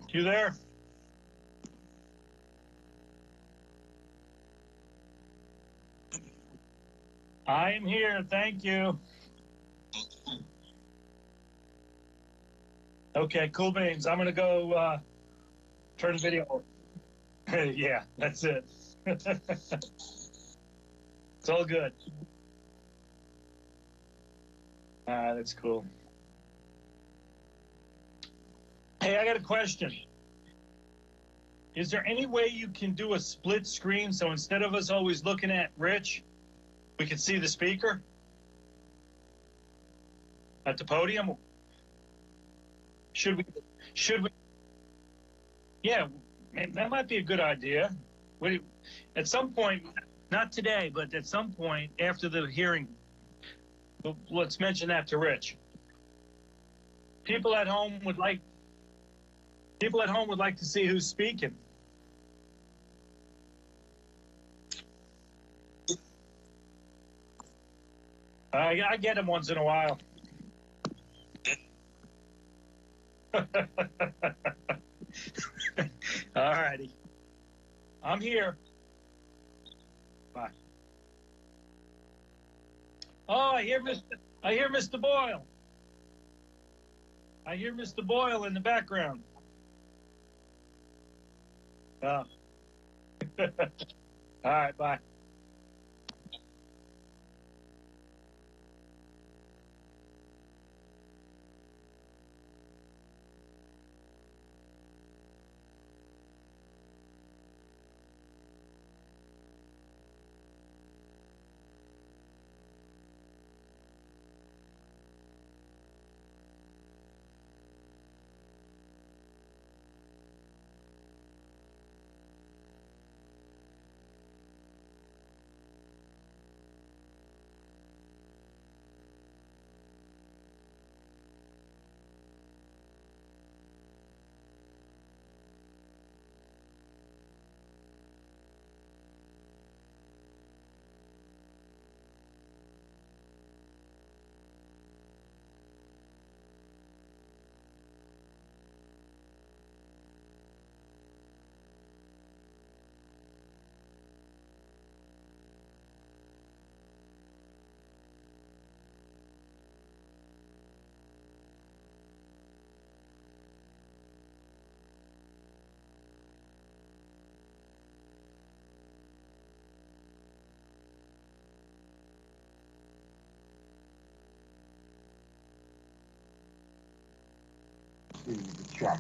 You there? I am here. Thank you. Okay, cool beans. I'm going to go turn the video. Yeah, that's it. It's all good. That's cool. Hey, I got a question. Is there any way you can do a split screen so instead of us always looking at Rich, we can see the speaker at the podium? Should we? Yeah, that might be a good idea. At some point, not today, but at some point after the hearing, let's mention that to Rich. People at home would like to see who's speaking. I get them once in a while. All righty. I'm here. Bye. Oh, I hear Mr. Boyle. I hear Mr. Boyle in the background. Oh. All right, bye. The check.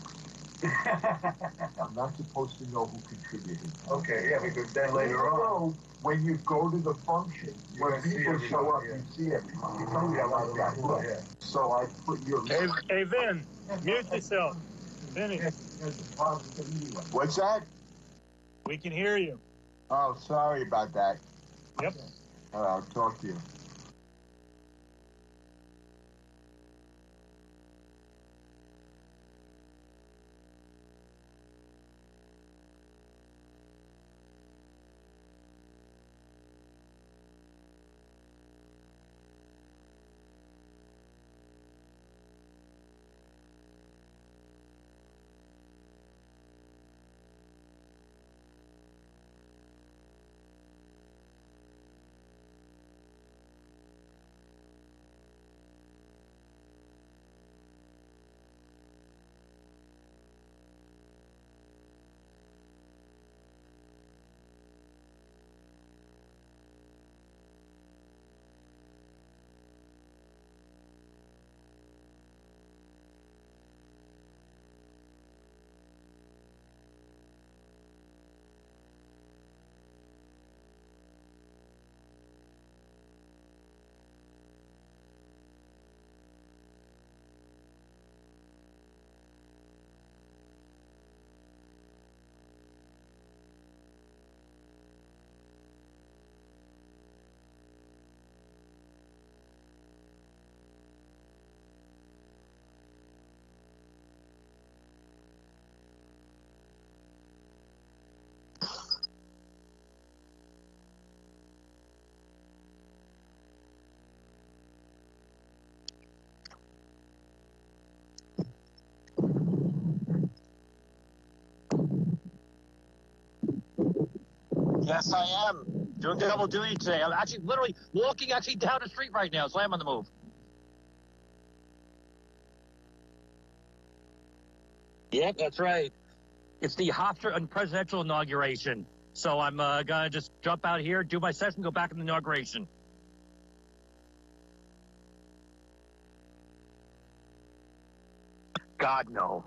I'm not supposed to know who contributed. Okay, yeah, because then later on, when you go to the function, when people show up, you see everybody. Yeah, like that. Yeah. So I put your. Hey, Vin, mute yourself. Vinny, What's that? we can hear you. Oh, sorry about that. Yep. I'll talk to you. Yes, I am. Doing double duty today. I'm actually literally walking down the street right now, so I am on the move. Yep, that's right. It's the Hofstra and presidential inauguration. So I'm gonna just jump out here, do my session, go back in the inauguration. God, no.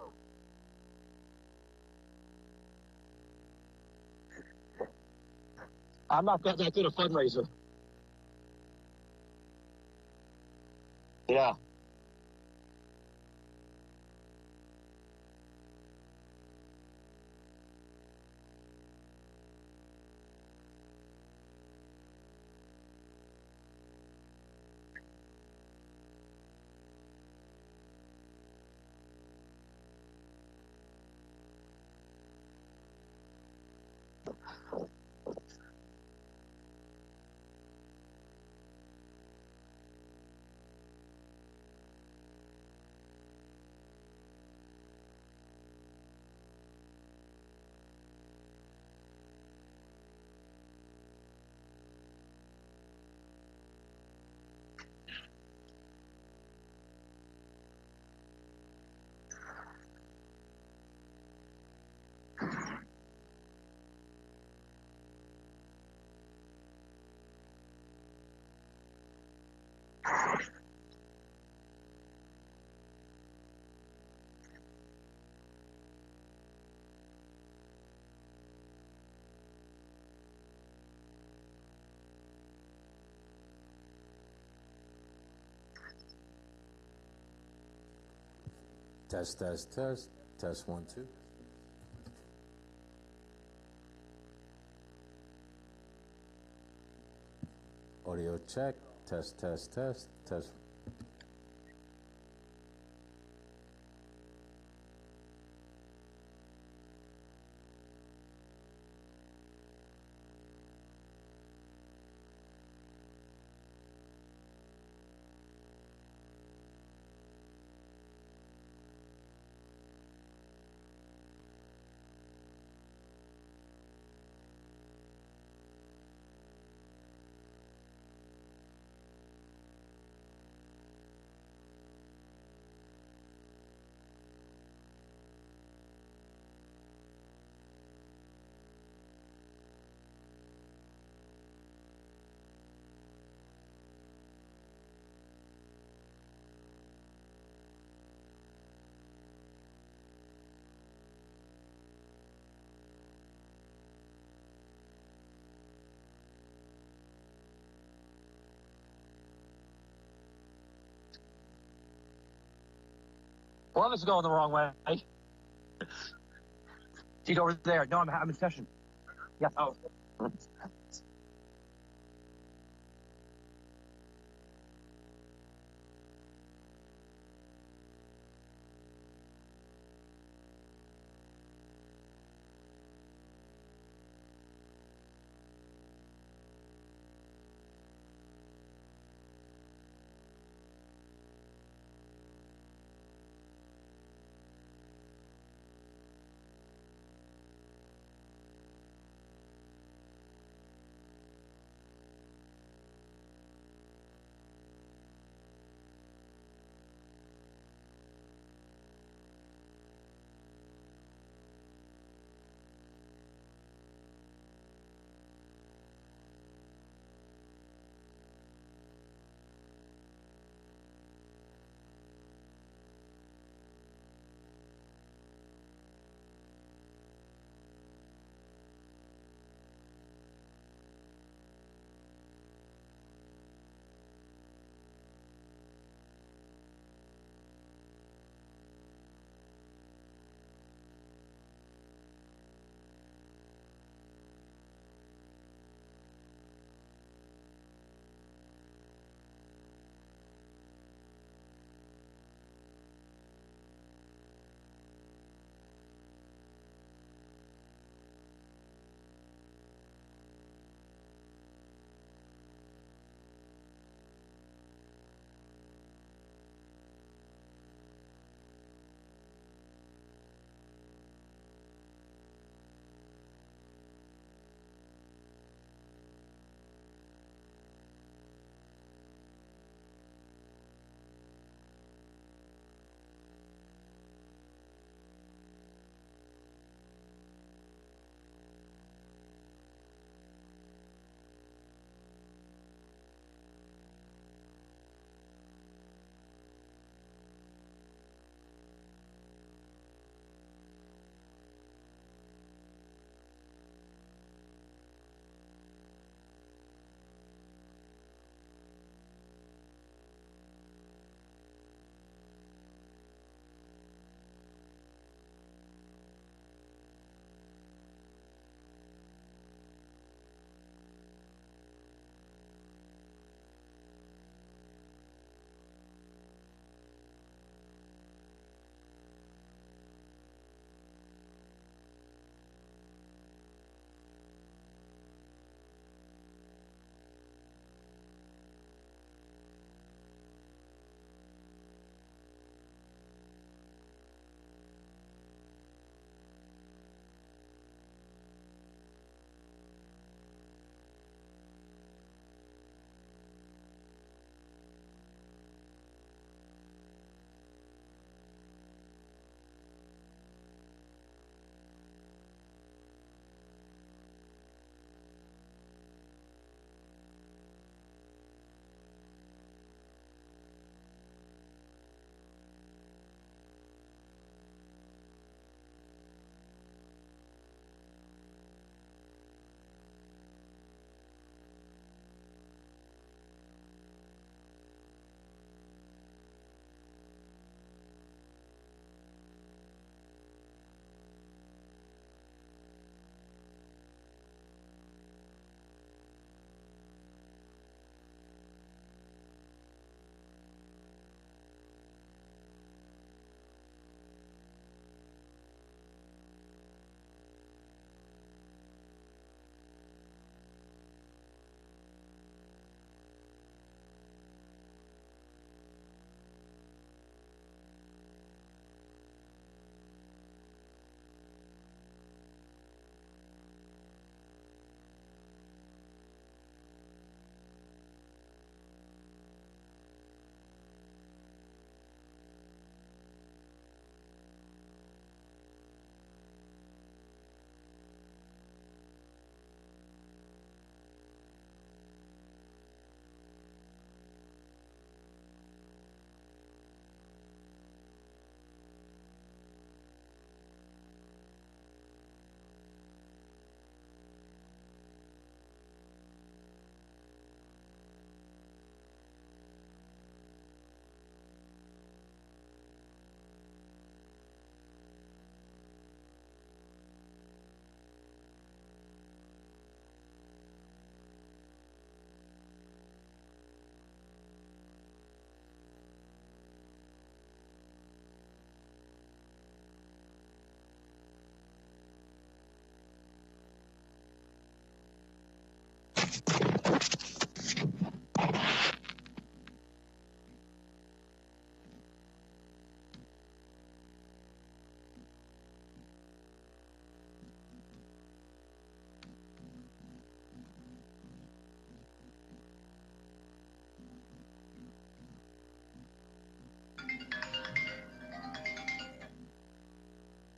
I'm not that good a fundraiser. Yeah. Test, test, test. Test 1, 2. Audio check. Test, test, test. Test. Well, this is going the wrong way. Seat over there. No, I'm in session. Yeah. Oh.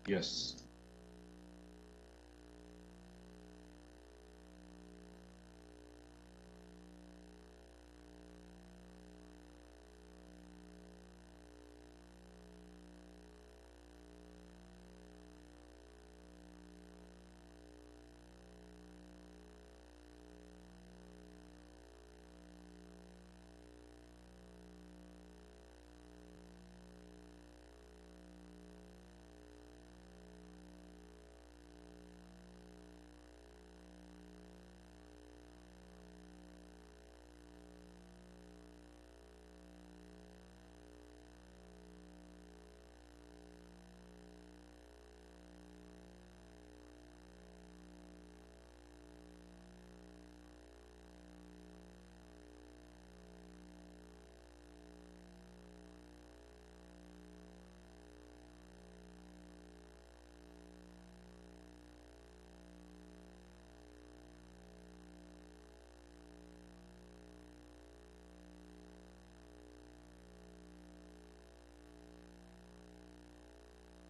Yes.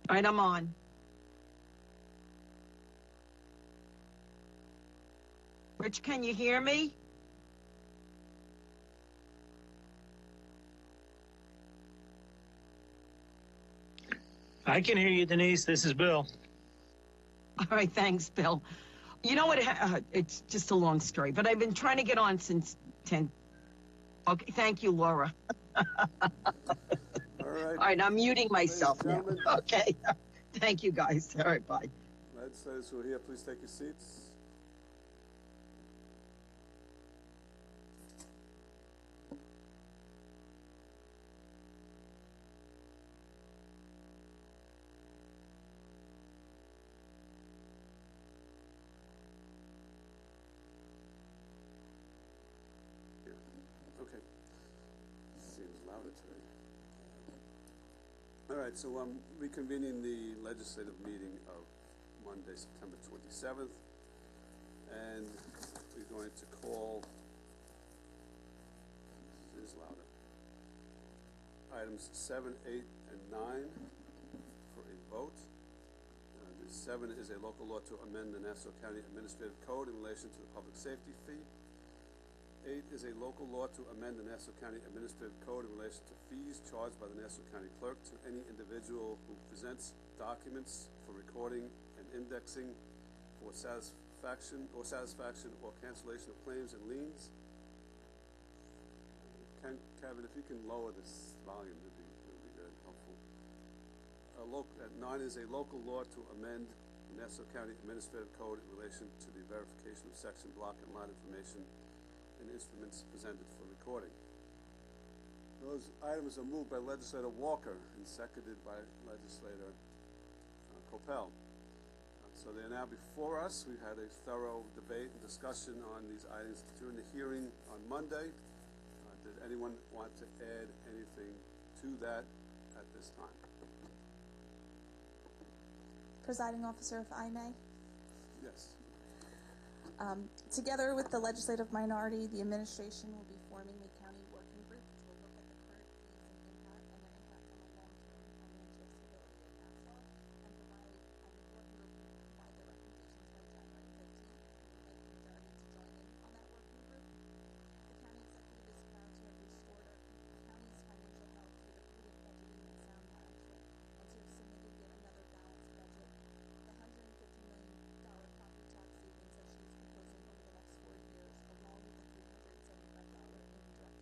All right, I'm on. Rich, can you hear me? I can hear you, Denise. This is Bill. All right, thanks, Bill. You know what? It's just a long story, but I've been trying to get on since 10. Okay, thank you, Laura. All right. All right, I'm muting myself now. Gentlemen. Okay. Thank you, guys. All right, bye. Legislators who are here, please take your seats. Okay. Seems louder today. All right, so I'm reconvening the legislative meeting of Monday, September 27th, and we're going to call, this is louder, items 7, 8, and 9 for a vote. The 7 is a local law to amend the Nassau County Administrative Code in relation to the public safety fee. 8 is a local law to amend the Nassau County Administrative Code in relation to fees charged by the Nassau County Clerk to any individual who presents documents for recording and indexing for satisfaction or cancellation of claims and liens. Kevin, if you can lower this volume, it would be very helpful. 9 is a local law to amend the Nassau County Administrative Code in relation to the verification of section, block, and lot information and instruments presented for recording. Those items are moved by Legislator Walker and seconded by Legislator Coppell. So they are now before us. We've had a thorough debate and discussion on these items during the hearing on Monday. Did anyone want to add anything to that at this time? Presiding officer, if I may. Yes. Together with the legislative minority, the administration will be forming a county working group which will look at the current fees and impact on the long-term financial stability of Nassau and provide, the working group will provide their recommendations by January 15th. We would like the majority to join in on that working group. The county executive is proud to have restored our county's financial health with a prudent budgeting and sound management, and to have submitted yet another balanced budget. The $150 million property tax savings that she is proposing over the next 4 years, along with the $375 indirect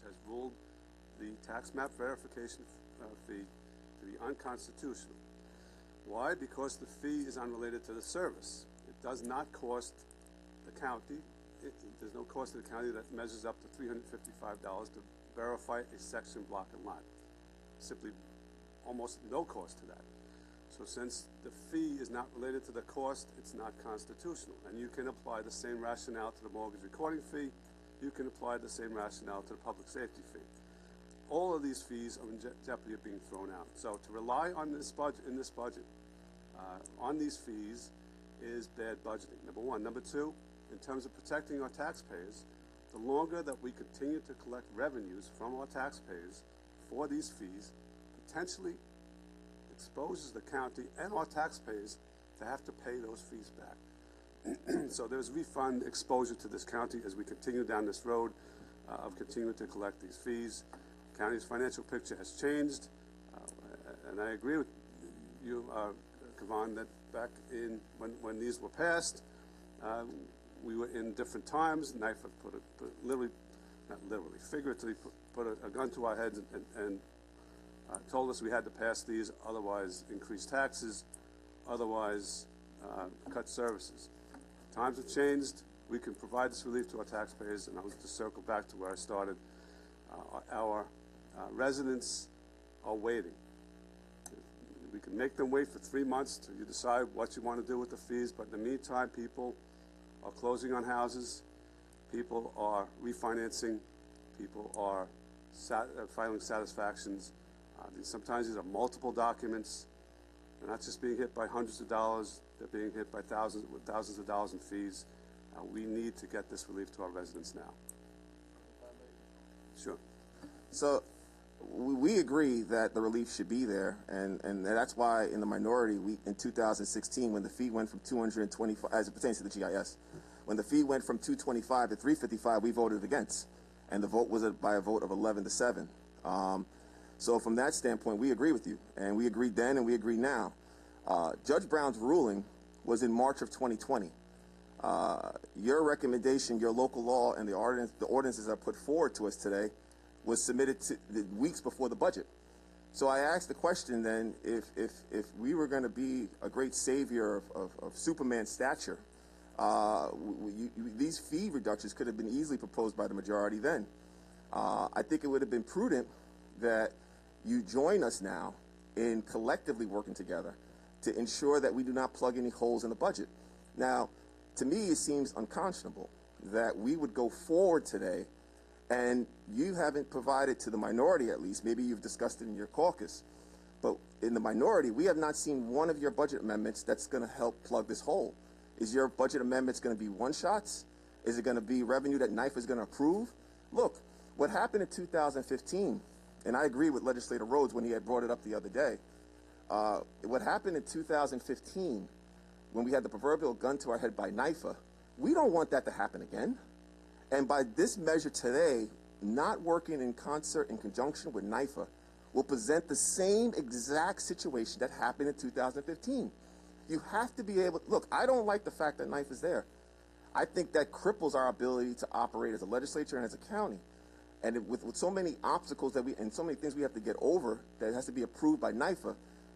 has ruled the tax map verification fee to be unconstitutional. Why? Because the fee is unrelated to the service. It does not cost the county. There's no cost to the county that measures up to $355 to verify a section, block, and lot. Simply almost no cost to that. So since the fee is not related to the cost, it's not constitutional. And you can apply the same rationale to the mortgage recording fee. You can apply the same rationale to the public safety fee. All of these fees are in jeopardy of being thrown out. So to rely on this budget, on these fees is bad budgeting, number one. Number two, in terms of protecting our taxpayers, the longer that we continue to collect revenues from our taxpayers for these fees, potentially exposes the county and our taxpayers to have to pay those fees back. So there's refund exposure to this county as we continue down this road of continuing to collect these fees. The county's financial picture has changed, and I agree with you, Kavan, that back in when these were passed, we were in different times. NIFA figuratively put a gun to our heads and told us we had to pass these, otherwise increase taxes, otherwise cut services. Times have changed. We can provide this relief to our taxpayers, and I was to circle back to where I started. Our residents are waiting. We can make them wait for 3 months till you decide what you want to do with the fees, but in the meantime, people are closing on houses, people are refinancing, people are filing satisfactions. Sometimes these are multiple documents. They're not just being hit by hundreds of dollars, they're being hit by thousands of dollars in fees. We need to get this relief to our residents now. Sure. So we agree that the relief should be there, and that's why in the minority, in 2016, when the fee went from 225, as it pertains to the GIS, when the fee went from 225 to 355, we voted against, and the vote was by a vote of 11-7. So from that standpoint, we agree with you, and we agreed then, and we agree now. Judge Brown's ruling was in March of 2020. Your recommendation, your local law, and the ordinances that are put forward to us today was submitted weeks before the budget. So I asked the question then, if we were going to be a great savior of Superman stature, these fee reductions could have been easily proposed by the majority then. I think it would have been prudent that you join us now in collectively working together to ensure that we do not plug any holes in the budget. Now, to me, it seems unconscionable that we would go forward today and you haven't provided to the minority, at least, maybe you've discussed it in your caucus, but in the minority, we have not seen one of your budget amendments that's going to help plug this hole. Is your budget amendments going to be one-shots? Is it going to be revenue that NIFA is going to approve? Look, what happened in 2015, and I agree with Legislator Rhodes when he had brought it up the other day, what happened in 2015 when we had the proverbial gun to our head by NIFA, we don't want that to happen again. And by this measure today, not working in concert, in conjunction with NIFA, will present the same exact situation that happened in 2015. You have to be able, look, I don't like the fact that NIFA is there. I think that cripples our ability to operate as a legislature and as a county. And with so many obstacles and so many things we have to get over that has to be approved by NIFA,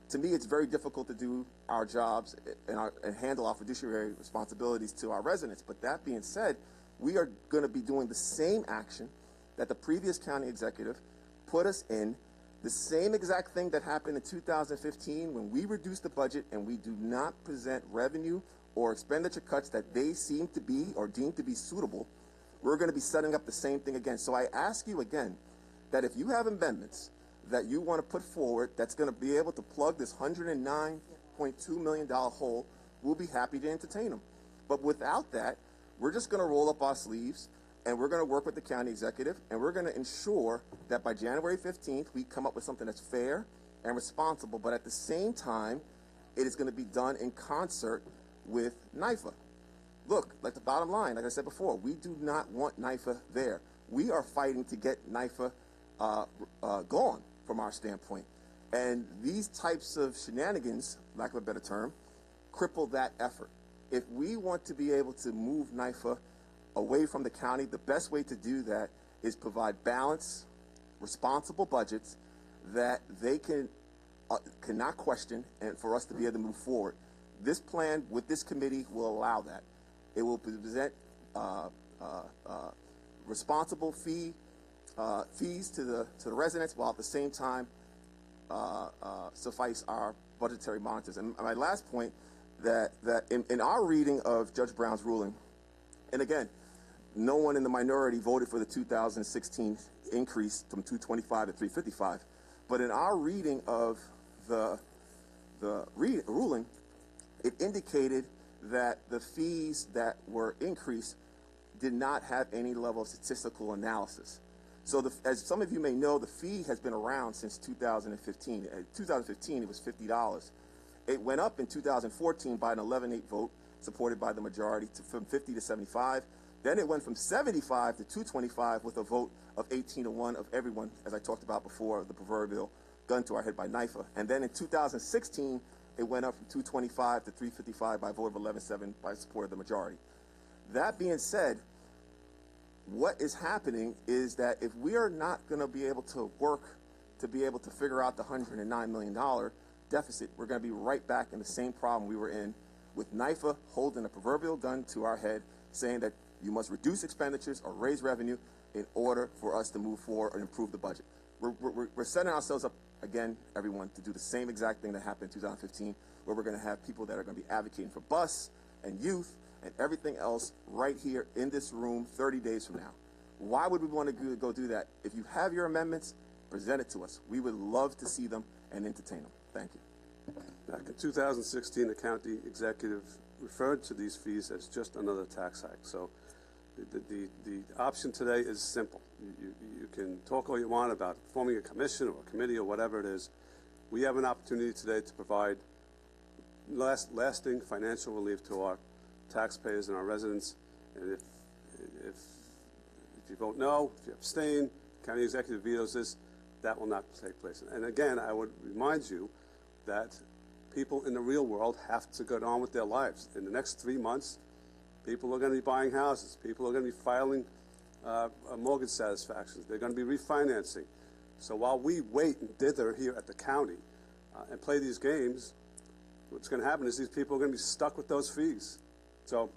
to me, it's very difficult to do our jobs and handle our fiduciary responsibilities to our residents. But that being said, we are going to be doing the same action that the previous county executive put us in, the same exact thing that happened in 2015 when we reduced the budget and we do not present revenue or expenditure cuts that they seem to be or deem to be suitable. We're going to be setting up the same thing again. So I ask you again that if you have amendments that you want to put forward that's going to be able to plug this $109.2 million hole, we'll be happy to entertain them. But without that, we're just going to roll up our sleeves and we're going to work with the county executive and we're going to ensure that by January 15th, we come up with something that's fair and responsible, but at the same time, it is going to be done in concert with NIFA. Look, like the bottom line, like I said before, we do not want NIFA there. We are fighting to get NIFA gone from our standpoint. And these types of shenanigans, lack of a better term, cripple that effort. If we want to be able to move NIFA away from the county, the best way to do that is provide balanced, responsible budgets that they cannot question, and for us to be able to move forward. This plan with this committee will allow that. It will present responsible fees to the residents, while at the same time suffice our budgetary monitors. And my last point, that in our reading of Judge Brown's ruling, and again, no one in the minority voted for the 2016 increase from 225 to 355, but in our reading of the ruling, it indicated that the fees that were increased did not have any level of statistical analysis. So as some of you may know, the fee has been around since 2015. In 2015, it was $50. It went up in 2014 by an 11-8 vote, supported by the majority, from 50 to 75. Then it went from 75 to 225 with a vote of 18-1 of everyone, as I talked about before, the proverbial gun to our head by NIFA. And then in 2016, it went up from 225 to 355 by a vote of 11-7 by support of the majority. That being said, what is happening is that if we are not going to be able to work to be able to figure out the $109 million deficit, we're going to be right back in the same problem we were in, with NIFA holding a proverbial gun to our head, saying that you must reduce expenditures or raise revenue in order for us to move forward and improve the budget. We're setting ourselves up, again, everyone, to do the same exact thing that happened in 2015, where we're going to have people that are going to be advocating for bus and youth and everything else right here in this room 30 days from now. Why would we want to go do that? If you have your amendments, present it to us. We would love to see them and entertain them. Thank you. Back in 2016, the county executive referred to these fees as just another tax hike. So the option today is simple. You can talk all you want about forming a commission or a committee or whatever it is. We have an opportunity today to provide lasting financial relief to our taxpayers and our residents. And if you vote no, if you abstain, county executive vetoes this, that will not take place. And again, I would remind you that people in the real world have to go on with their lives. In the next 3 months, people are going to be buying houses. People are going to be filing mortgage satisfactions. They're going to be refinancing. So while we wait and dither here at the county and play these games, what's going to happen is these people are going to be stuck with those fees. So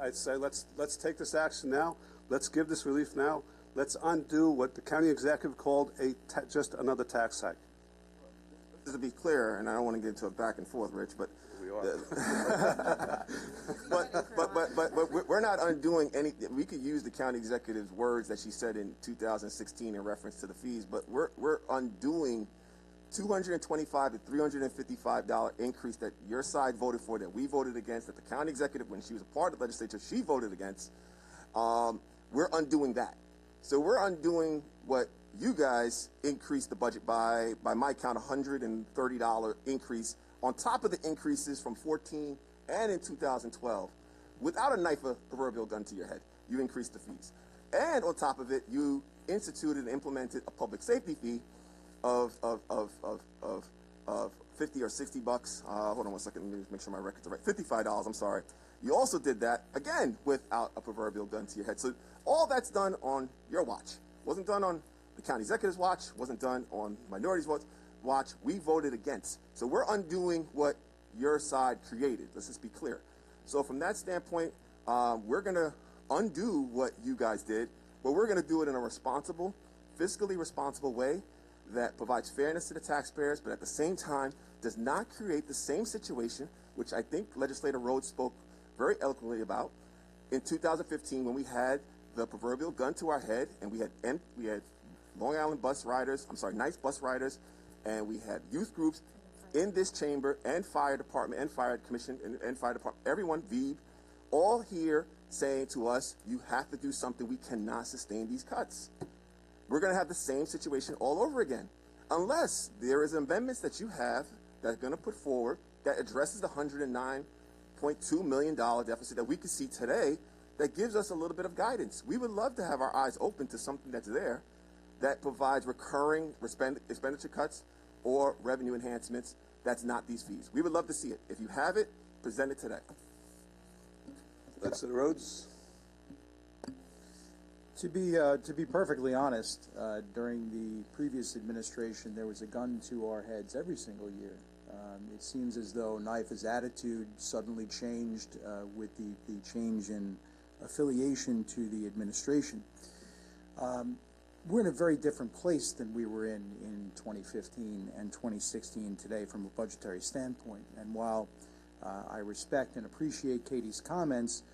I'd say let's take this action now. Let's give this relief now. Let's undo what the county executive called just another tax hike. Just to be clear, and I don't want to get into a back and forth, Rich, but We are. but we're not undoing anything. We could use the county executive's words that she said in 2016 in reference to the fees, but we're undoing $225 to $355 increase that your side voted for, that we voted against, that the county executive, when she was a part of the legislature, she voted against. We're undoing that. So we're undoing what you guys increased the budget by my count, $130 increase on top of the increases from 14 and in 2012. Without a knife, a proverbial gun to your head, you increased the fees. And on top of it, you instituted and implemented a public safety fee of 50 or 60 bucks. Hold on one second, let me make sure my records are right. $55, I'm sorry. You also did that, again, without a proverbial gun to your head. So all that's done on your watch. Wasn't done on the county executive's watch, wasn't done on minorities' watch. We voted against. So we're undoing what your side created. Let's just be clear. So from that standpoint, we're going to undo what you guys did, but we're going to do it in a responsible, fiscally responsible way that provides fairness to the taxpayers, but at the same time does not create the same situation, which I think Legislator Rhodes spoke very eloquently about in 2015 when we had the proverbial gun to our head and we had Long Island bus riders, nice bus riders, and we had youth groups in this chamber and fire department and fire commission and fire department, everyone, VEB, all here saying to us, you have to do something. We cannot sustain these cuts. We're going to have the same situation all over again, unless there is amendments that you have that are going to put forward that addresses the $109.2 million deficit that we can see today that gives us a little bit of guidance. We would love to have our eyes open to something that's there that provides recurring expenditure cuts or revenue enhancements that's not these fees. We would love to see it. If you have it, present it today. Legislator Rhodes. To be perfectly honest, during the previous administration, there was a gun to our heads every single year. It seems as though NYFA's attitude suddenly changed with the change in affiliation to the administration. We're in a very different place than we were in 2015 and 2016 today from a budgetary standpoint. And while I respect and appreciate Katie's comments,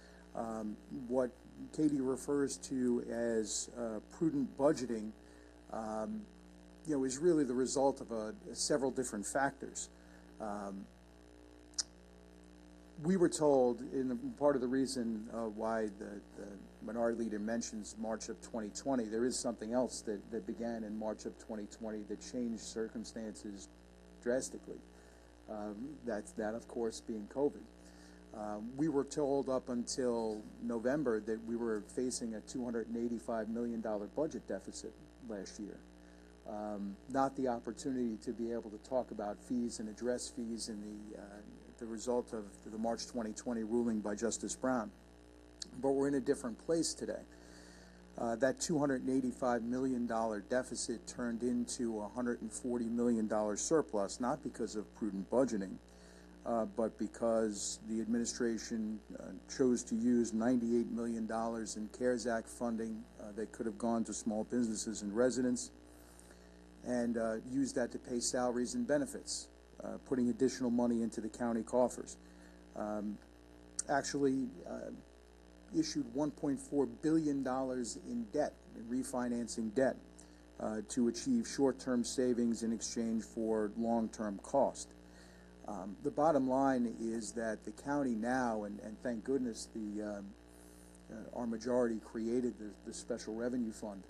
what Katie refers to as prudent budgeting, is really the result of several different factors. We were told, part of the reason why the minority leader mentions March of 2020, there is something else that began in March of 2020 that changed circumstances drastically. That, of course, being COVID. We were told up until November that we were facing a $285 million budget deficit last year. Not the opportunity to be able to talk about fees and address fees in the result of the March 2020 ruling by Justice Brown. But we're in a different place today. That $285 million deficit turned into a $140 million surplus, not because of prudent budgeting, but because the administration chose to use $98 million in CARES Act funding that could have gone to small businesses and residents, and used that to pay salaries and benefits, putting additional money into the county coffers. Actually issued $1.4 billion in debt, in refinancing debt, to achieve short-term savings in exchange for long-term cost. The bottom line is that the county now, and thank goodness our majority created the special revenue fund.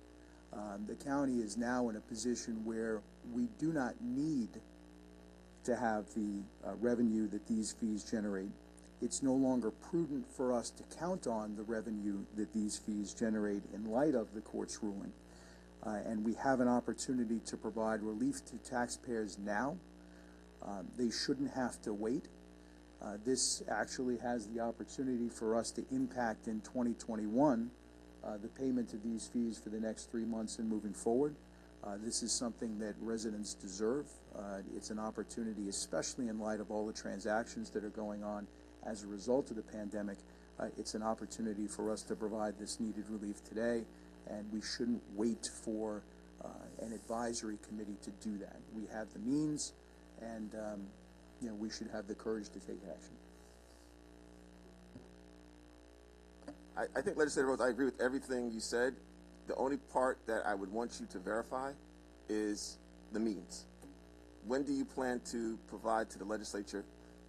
The county is now in a position where we do not need to have the revenue that these fees generate. It's no longer prudent for us to count on the revenue that these fees generate in light of the court's ruling. And we have an opportunity to provide relief to taxpayers now. They shouldn't have to wait. This actually has the opportunity for us to impact in 2021 the payment of these fees for the next 3 months and moving forward. This is something that residents deserve. It's an opportunity, especially in light of all the transactions that are going on as a result of the pandemic. It's an opportunity for us to provide this needed relief today, and we shouldn't wait for an advisory committee to do that. We have the means, and we should have the courage to take action. I think, Legislator Rhodes, I agree with everything you said. The only part that I would want you to verify is the means. When do you plan to provide to the legislature?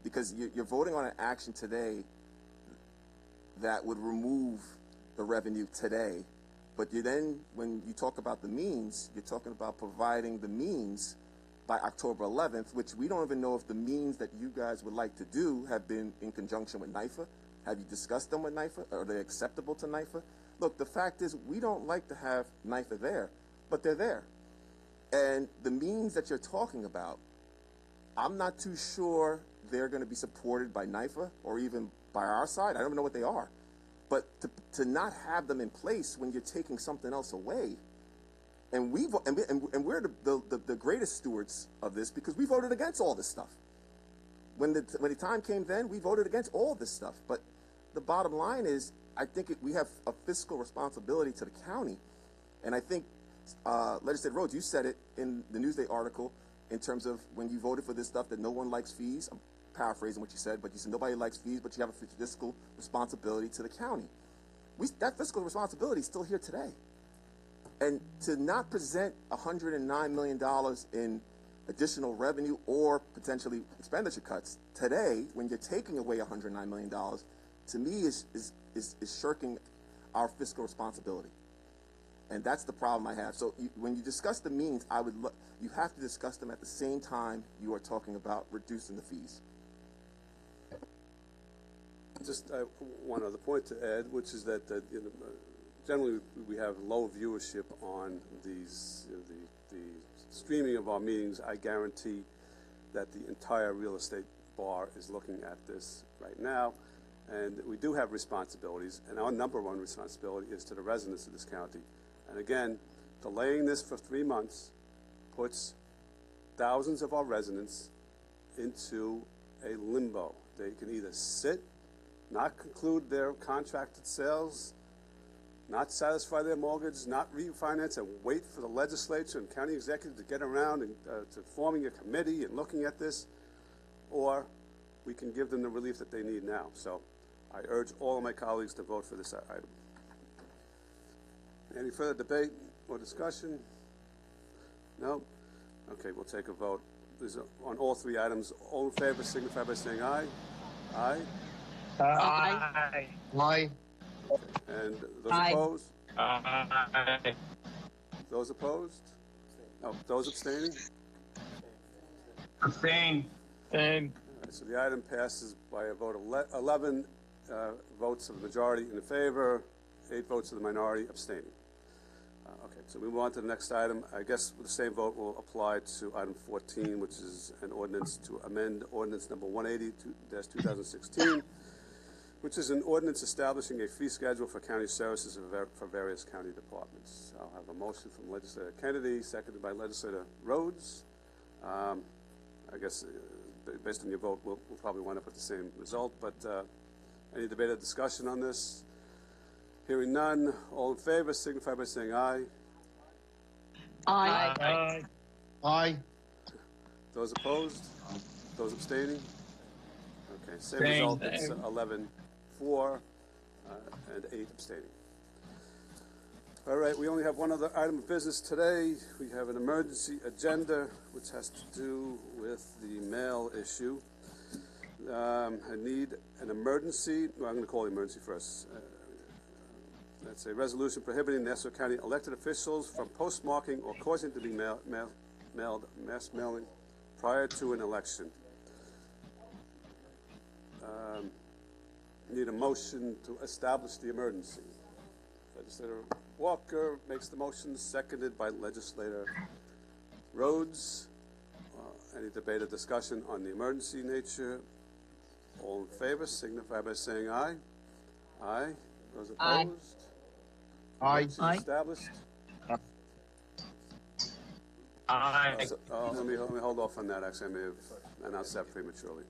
Because you're voting on an action today that would remove the revenue today. But then, when you talk about the means, you're talking about providing the means by October 11th, which we don't even know if the means that you guys would like to do have been in conjunction with NYFA. Have you discussed them with NYFA? Are they acceptable to NYFA? Look, the fact is we don't like to have NYFA there, but they're there. And the means that you're talking about, I'm not too sure they're going to be supported by NYFA or even by our side. I don't even know what they are. But to not have them in place when you're taking something else away, and we're the greatest stewards of this because we voted against all this stuff. When the time came then, we voted against all this stuff. But the bottom line is, I think we have a fiscal responsibility to the county. And I think, Legislator Rhodes, you said it in the Newsday article in terms of when you voted for this stuff that no one likes fees. I'm paraphrasing what you said, but you said nobody likes fees, but you have a fiscal responsibility to the county. That fiscal responsibility is still here today. And to not present $109 million in additional revenue or potentially expenditure cuts today, when you're taking away $109 million, to me is shirking our fiscal responsibility. And that's the problem I have. So when you discuss the means, you have to discuss them at the same time you are talking about reducing the fees. Just one other point to add, which is that generally we have low viewership on these the streaming of our meetings. I guarantee that the entire real estate bar is looking at this right now, And we do have responsibilities, and our number one responsibility is to the residents of this county. And again, delaying this for 3 months puts thousands of our residents into a limbo. They can either sit, not conclude their contracted sales, not satisfy their mortgage, not refinance, and wait for the legislature and county executive to get around and to forming a committee and looking at this, or we can give them the relief that they need now. So I urge all of my colleagues to vote for this item. Any further debate or discussion? No? Okay, we'll take a vote. On all 3 items, all in favor signify by saying aye. Aye. Aye. Aye. And those Aye. opposed? Aye. Those opposed? No, those abstaining? Abstain. Abstain. So the item passes by a vote of 11 votes of the majority in favor, 8 votes of the minority abstaining. Okay, so we move on to the next item. I guess the same vote will apply to item 14, which is an ordinance to amend ordinance number 180-2016, which is an ordinance establishing a fee schedule for county services for various county departments. I'll have a motion from Legislator Kennedy, seconded by Legislator Rhodes. I guess based on your vote, we'll probably wind up with the same result, but any debate or discussion on this? Hearing none, all in favor signify by saying aye. Aye. Aye. Aye. Those opposed? Those abstaining? Okay, same Abstain. result, it's 11 for and 8 abstaining. All right, we only have one other item of business today. We have an emergency agenda, which has to do with the mail issue. I need an emergency, well, I'm going to call the emergency first. That's a resolution prohibiting Nassau County elected officials from postmarking or causing to be mailed mass mailing prior to an election. Need a motion to establish the emergency. Legislator Walker makes the motion, seconded by Legislator Rhodes. Any debate or discussion on the emergency nature? All in favor signify by saying aye. Aye. Those Aye. opposed? Aye. Emergency Aye. established? Aye. Let me hold off on that. Actually, I may have announced that prematurely.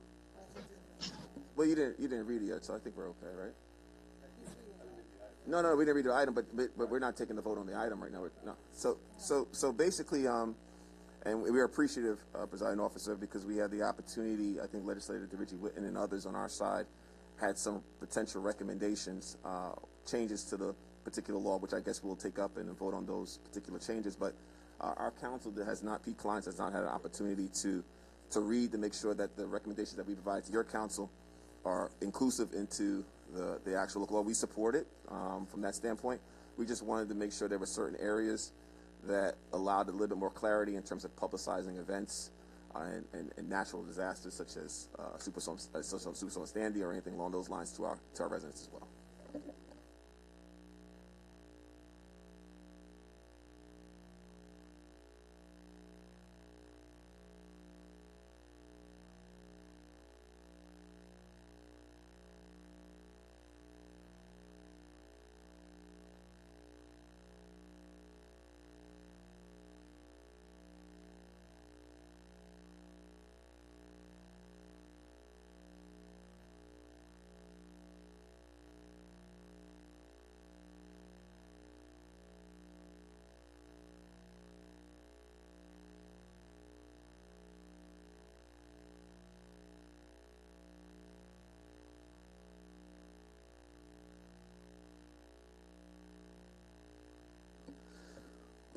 Well, you didn't read it yet, so I think we're okay, right? No, we didn't read the item, but we're not taking the vote on the item right now. No. So basically, and we're appreciative, Presiding Officer, because we had the opportunity. I think Legislator DeRicci Whitten and others on our side had some potential recommendations, changes to the particular law, which I guess we'll take up and vote on those particular changes. But our council that has not, Pete Kleins, has not had an opportunity to read to make sure that the recommendations that we provide to your council are inclusive into the actual local law. We support it from that standpoint. We just wanted to make sure there were certain areas that allowed a little bit more clarity in terms of publicizing events and natural disasters such as Superstorm Sandy or anything along those lines to our residents as well.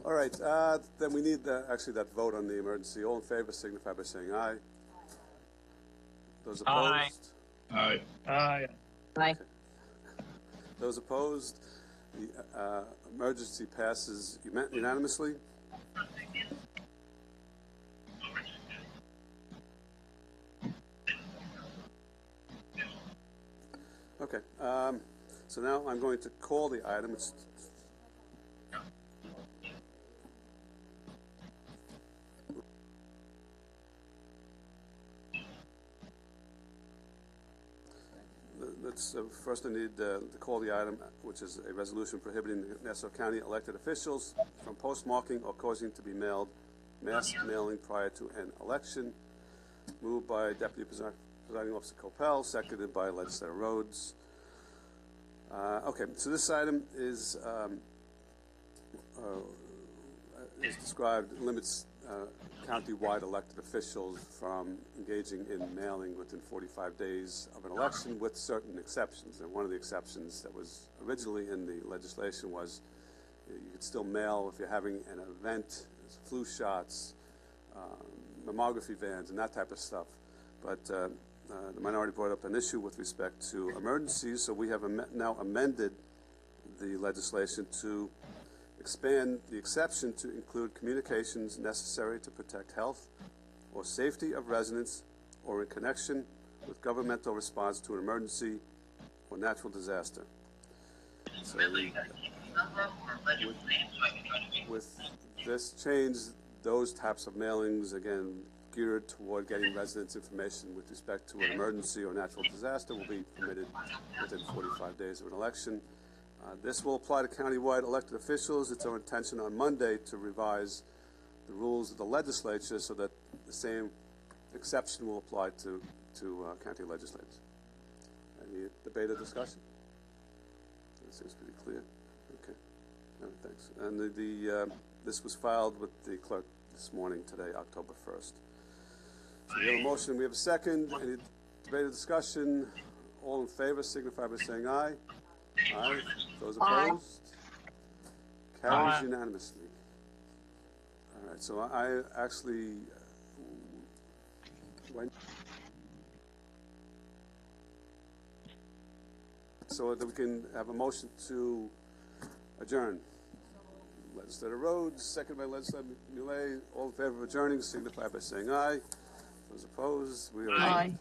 All right, then we need actually that vote on the emergency. All in favor signify by saying aye. Those opposed? Aye. Aye. Aye. Those opposed? The emergency passes unanimously. Okay, so now I'm going to call the item. It's first I need to call the item, which is a resolution prohibiting the Nassau County elected officials from postmarking or causing to be mailed mass mailing prior to an election. Moved by Deputy Presiding Officer Copel, seconded by Legislator Rhodes. Okay, so this item is described, limits county-wide elected officials from engaging in mailing within 45 days of an election, with certain exceptions. And one of the exceptions that was originally in the legislation was you could still mail if you're having an event, flu shots, mammography vans, and that type of stuff. But the minority brought up an issue with respect to emergencies, so we have now amended the legislation to expand the exception to include communications necessary to protect health or safety of residents or in connection with governmental response to an emergency or natural disaster. So with this change, those types of mailings, again, geared toward getting residents information with respect to an emergency or natural disaster, will be permitted within 45 days of an election. This will apply to county-wide elected officials. It's our intention on Monday to revise the rules of the legislature so that the same exception will apply to county legislators. Any debate or discussion? That seems pretty clear. Okay. All right, thanks. And this was filed with the clerk this morning, today, October 1st. So we have a motion. We have a second. Any debate or discussion? All in favor signify by saying aye. Aye. Those opposed? Carries unanimously. All right, so I actually went so that we can have a motion to adjourn. Legislator Rhodes, second by Legislator Millet. All in favor of adjourning signify by saying aye. Those opposed? We are Aye. adjourned.